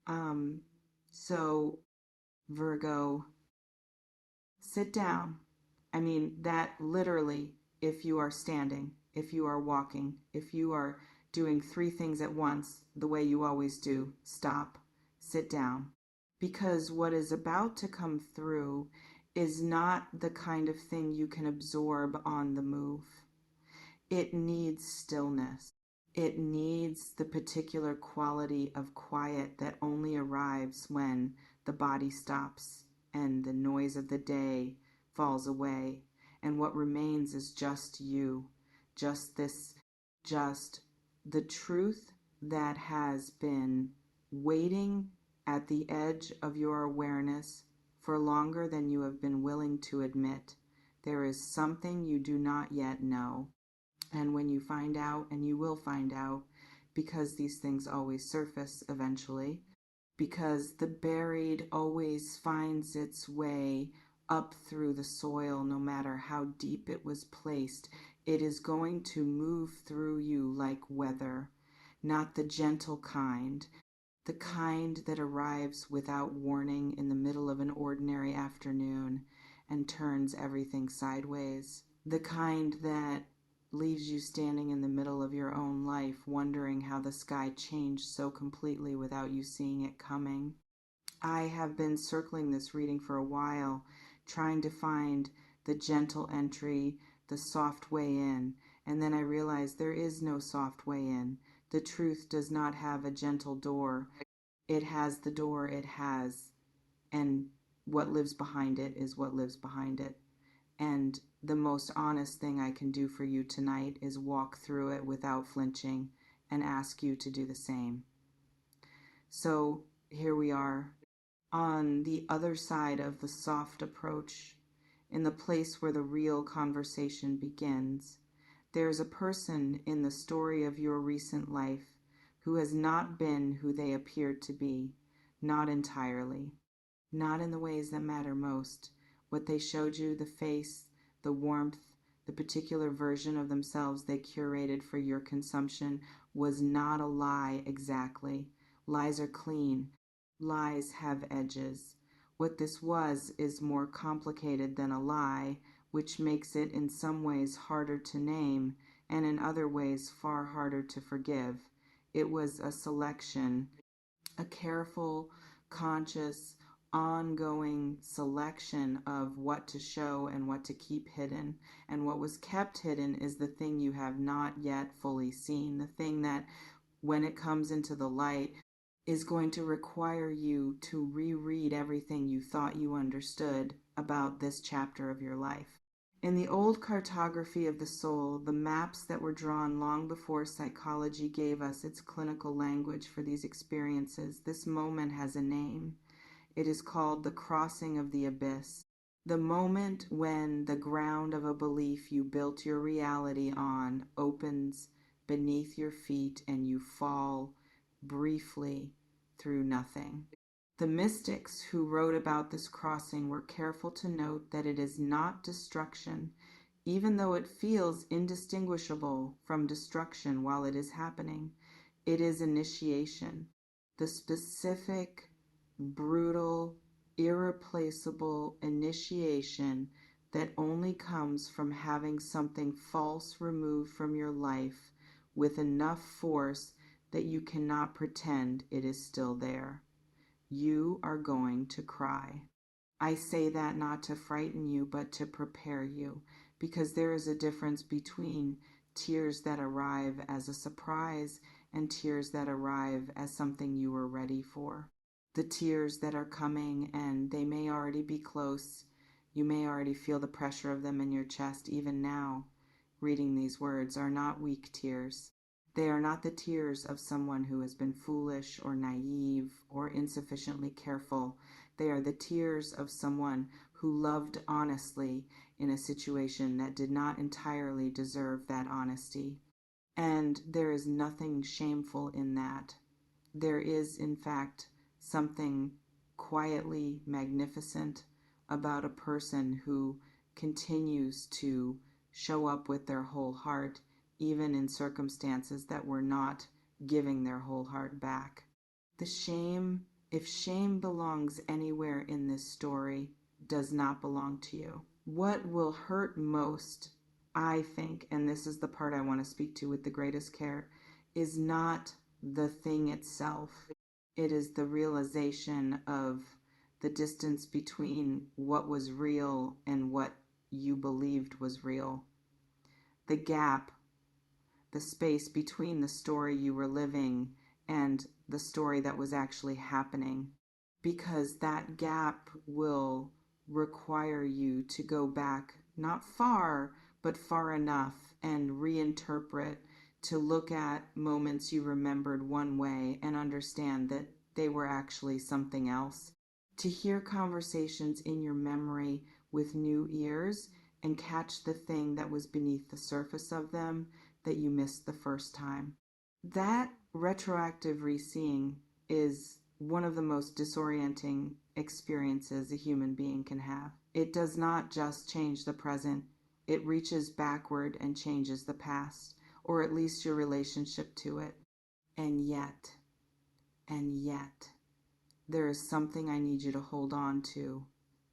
Um, so, Virgo, sit down. I mean, that literally, if you are standing, if you are walking, if you are doing three things at once, the way you always do, stop, sit down. Because what is about to come through is not the kind of thing you can absorb on the move. It needs stillness. It needs the particular quality of quiet that only arrives when the body stops and the noise of the day falls away, and what remains is just you, just this, just the truth that has been waiting at the edge of your awareness for longer than you have been willing to admit. There is something you do not yet know. And when you find out, and you will find out, because these things always surface eventually, because the buried always finds its way up through the soil, no matter how deep it was placed, it is going to move through you like weather, not the gentle kind, the kind that arrives without warning in the middle of an ordinary afternoon and turns everything sideways, the kind that leaves you standing in the middle of your own life, wondering how the sky changed so completely without you seeing it coming. I have been circling this reading for a while, trying to find the gentle entry, the soft way in, and then I realized there is no soft way in. The truth does not have a gentle door. It has the door it has, and what lives behind it is what lives behind it. And the most honest thing I can do for you tonight is walk through it without flinching and ask you to do the same. So here we are on the other side of the soft approach, in the place where the real conversation begins. There's a person in the story of your recent life who has not been who they appeared to be, not entirely, not in the ways that matter most. What they showed you, the face, the warmth, the particular version of themselves they curated for your consumption, was not a lie exactly. Lies are clean. Lies have edges. What this was is more complicated than a lie, which makes it in some ways harder to name and in other ways far harder to forgive. It was a selection, a careful, conscious, ongoing selection of what to show and what to keep hidden. And what was kept hidden is the thing you have not yet fully seen, the thing that, when it comes into the light, is going to require you to reread everything you thought you understood about this chapter of your life. In the old cartography of the soul, the maps that were drawn long before psychology gave us its clinical language for these experiences, this moment has a name. It is called the crossing of the abyss. The moment when the ground of a belief you built your reality on opens beneath your feet and you fall briefly through nothing. The mystics who wrote about this crossing were careful to note that it is not destruction, even though it feels indistinguishable from destruction while it is happening. It is initiation, the specific, brutal, irreplaceable initiation that only comes from having something false removed from your life with enough force that you cannot pretend it is still there. You are going to cry. I say that not to frighten you, but to prepare you, because there is a difference between tears that arrive as a surprise and tears that arrive as something you were ready for. The tears that are coming, and they may already be close. You may already feel the pressure of them in your chest even now. Reading these words are not weak tears. They are not the tears of someone who has been foolish or naive or insufficiently careful. They are the tears of someone who loved honestly in a situation that did not entirely deserve that honesty. And there is nothing shameful in that. There is, in fact, something quietly magnificent about a person who continues to show up with their whole heart, even in circumstances that were not giving their whole heart back. The shame If shame belongs anywhere in this story, does not belong to you. What will hurt most, I think, and this is the part I want to speak to with the greatest care, is not the thing itself. It is the realization of the distance between what was real and what you believed was real. The gap, the space between the story you were living and the story that was actually happening. Because that gap will require you to go back, not far, but far enough, and reinterpret, to look at moments you remembered one way and understand that they were actually something else. To hear conversations in your memory with new ears and catch the thing that was beneath the surface of them that you missed the first time. That retroactive reseeing is one of the most disorienting experiences a human being can have. It does not just change the present, it reaches backward and changes the past, or at least your relationship to it. And yet, there is something I need you to hold on to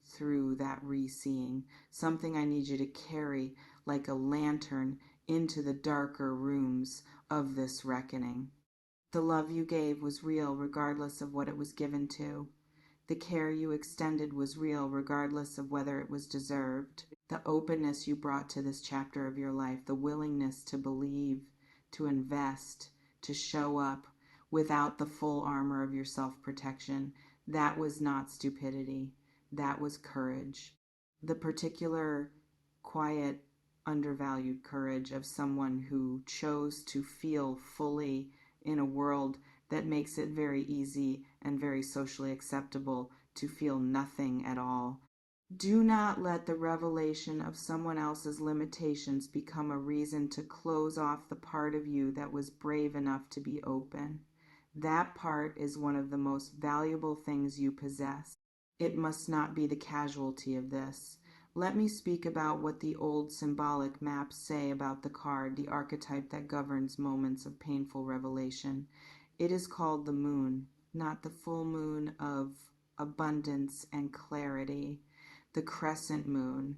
through that reseeing, something I need you to carry like a lantern into the darker rooms of this reckoning. The love you gave was real regardless of what it was given to. The care you extended was real regardless of whether it was deserved. The openness you brought to this chapter of your life, the willingness to believe, to invest, to show up without the full armor of your self-protection, that was not stupidity. That was courage. The particular, quiet, undervalued courage of someone who chose to feel fully in a world that makes it very easy and very socially acceptable to feel nothing at all. Do not let the revelation of someone else's limitations become a reason to close off the part of you that was brave enough to be open. That part is one of the most valuable things you possess. It must not be the casualty of this. Let me speak about what the old symbolic maps say about the card, the archetype that governs moments of painful revelation. It is called the moon, not the full moon of abundance and clarity, the crescent moon,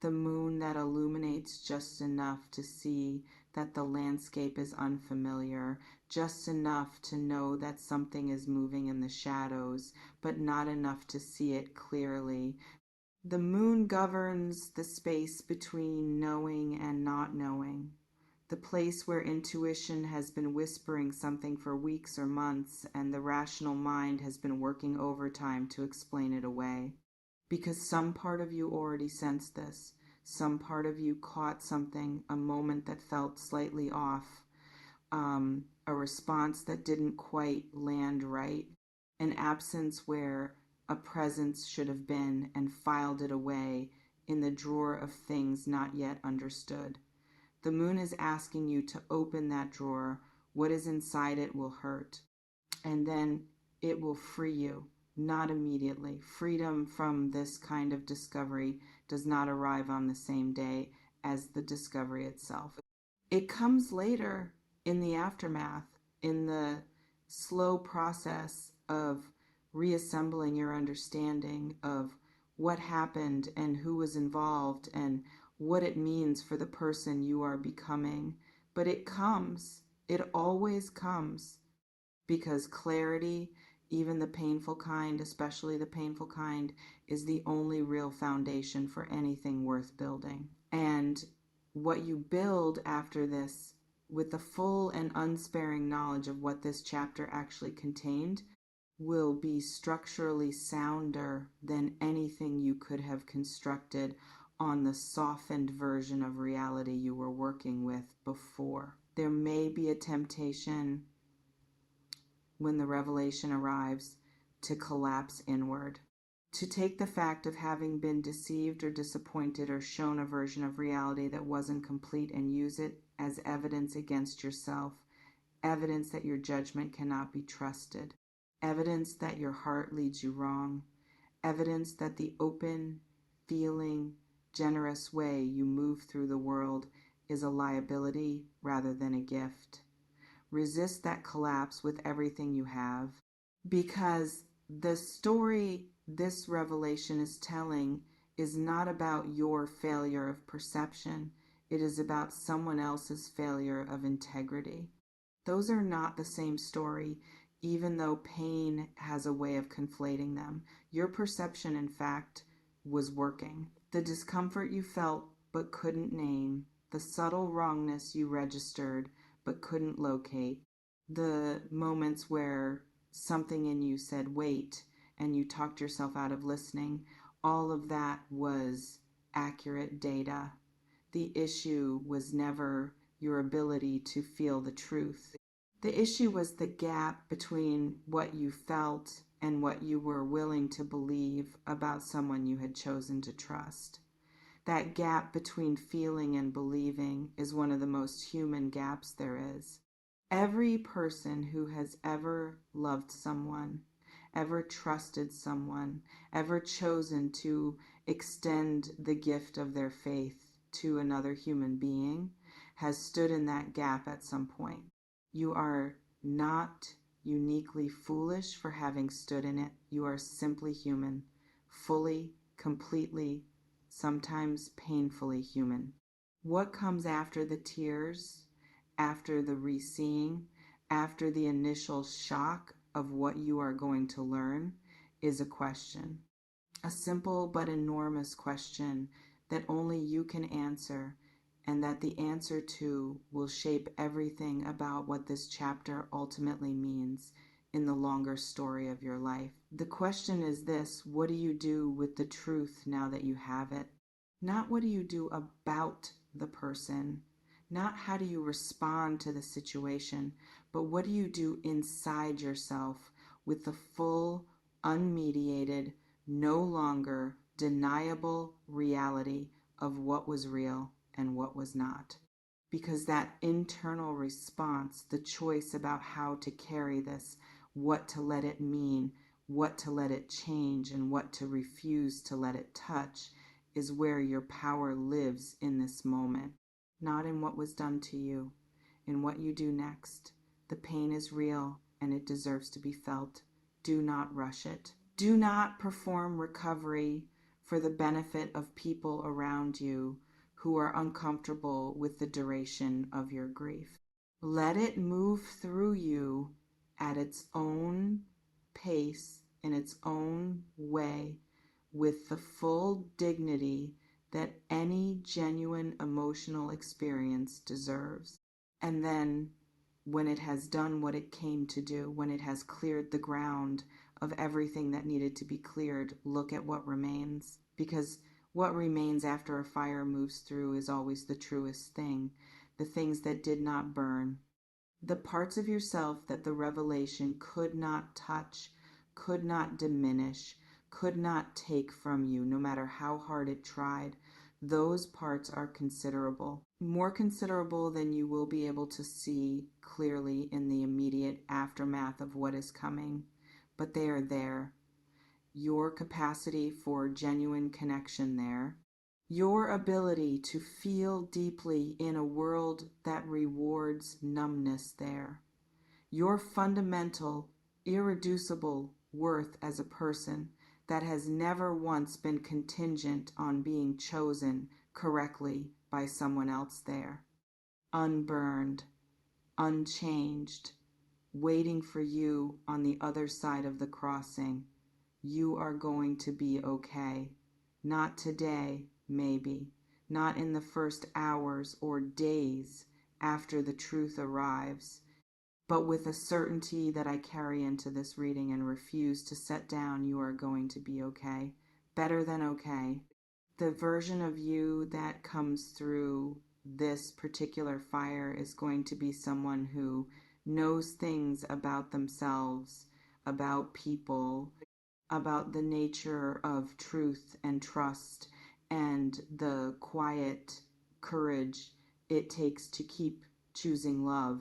the moon that illuminates just enough to see that the landscape is unfamiliar, just enough to know that something is moving in the shadows, but not enough to see it clearly. The moon governs the space between knowing and not knowing, the place where intuition has been whispering something for weeks or months and the rational mind has been working overtime to explain it away. Because some part of you already sensed this. Some part of you caught something, a moment that felt slightly off, a response that didn't quite land right, an absence where a presence should have been, and filed it away in the drawer of things not yet understood. The moon is asking you to open that drawer. What is inside it will hurt, and then it will free you. Not immediately. Freedom from this kind of discovery does not arrive on the same day as the discovery itself. It comes later in the aftermath, in the slow process of reassembling your understanding of what happened and who was involved and what it means for the person you are becoming. But it comes. It always comes. Because clarity, even the painful kind, especially the painful kind, is the only real foundation for anything worth building. And what you build after this, with the full and unsparing knowledge of what this chapter actually contained, will be structurally sounder than anything you could have constructed on the softened version of reality you were working with before. There may be a temptation when the revelation arrives to collapse inward, to take the fact of having been deceived or disappointed or shown a version of reality that wasn't complete and use it as evidence against yourself, evidence that your judgment cannot be trusted, evidence that your heart leads you wrong, evidence that the open, feeling, generous way you move through the world is a liability rather than a gift. Resist that collapse with everything you have, because The story this revelation is telling is not about your failure of perception. It is about someone else's failure of integrity. Those are not the same story, even though pain has a way of conflating them. Your perception, in fact, was working. The discomfort you felt but couldn't name, the subtle wrongness you registered but couldn't locate, the moments where something in you said, wait, and you talked yourself out of listening, all of that was accurate data. The issue was never your ability to feel the truth. The issue was the gap between what you felt and what you were willing to believe about someone you had chosen to trust. That gap between feeling and believing is one of the most human gaps there is. Every person who has ever loved someone, ever trusted someone, ever chosen to extend the gift of their faith to another human being has stood in that gap at some point. You are not uniquely foolish for having stood in it. You are simply human, fully, completely, sometimes painfully human. What comes after the tears, after the re-seeing, after the initial shock of what you are going to learn is a question. A simple but enormous question that only you can answer, and that the answer to will shape everything about what this chapter ultimately means in the longer story of your life. The question is this: what do you do with the truth now that you have it? Not what do you do about the person, not how do you respond to the situation, but what do you do inside yourself with the full, unmediated, no longer deniable reality of what was real and what was not. Because that internal response, the choice about how to carry this, what to let it mean, what to let it change, and what to refuse to let it touch, is where your power lives in this moment, not in what was done to you, in what you do next. The pain is real and it deserves to be felt. Do not rush it. Do not perform recovery for the benefit of people around you who are uncomfortable with the duration of your grief. Let it move through you at its own pace, in its own way, with the full dignity that any genuine emotional experience deserves. And then, when it has done what it came to do, when it has cleared the ground of everything that needed to be cleared, look at what remains. Because what remains after a fire moves through is always the truest thing. The things that did not burn. The parts of yourself that the revelation could not touch, could not diminish, could not take from you, no matter how hard it tried. Those parts are considerable. More considerable than you will be able to see clearly in the immediate aftermath of what is coming. But they are there. Your capacity for genuine connection there, your ability to feel deeply in a world that rewards numbness there, your fundamental, irreducible worth as a person that has never once been contingent on being chosen correctly by someone else there, unburned, unchanged, waiting for you on the other side of the crossing. You are going to be okay. Not today, maybe. Not in the first hours or days after the truth arrives. But with a certainty that I carry into this reading and refuse to set down, you are going to be okay. Better than okay. The version of you that comes through this particular fire is going to be someone who knows things about themselves, about people, about the nature of truth and trust, and the quiet courage it takes to keep choosing love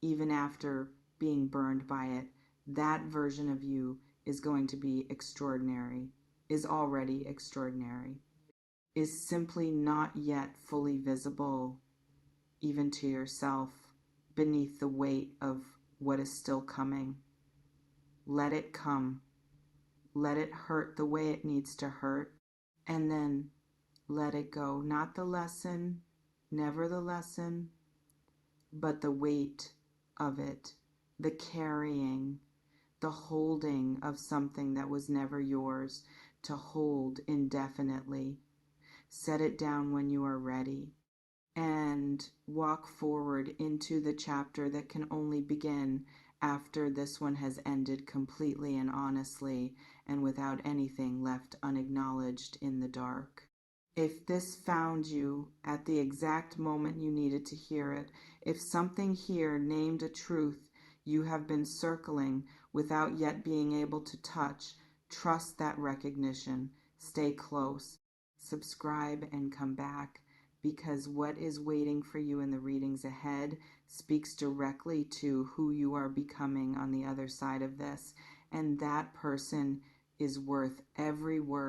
even after being burned by it. That version of you is going to be extraordinary, is already extraordinary, is simply not yet fully visible even to yourself beneath the weight of what is still coming. Let it come. Let it hurt the way it needs to hurt, and then let it go. Not the lesson, never the lesson, but the weight of it, the carrying, the holding of something that was never yours to hold indefinitely. Set it down when you are ready and walk forward into the chapter that can only begin after this one has ended completely and honestly and without anything left unacknowledged in the dark. If this found you at the exact moment you needed to hear it, if something here named a truth you have been circling without yet being able to touch, trust that recognition. Stay close. Subscribe and come back, because what is waiting for you in the readings ahead speaks directly to who you are becoming on the other side of this. And that person is worth every word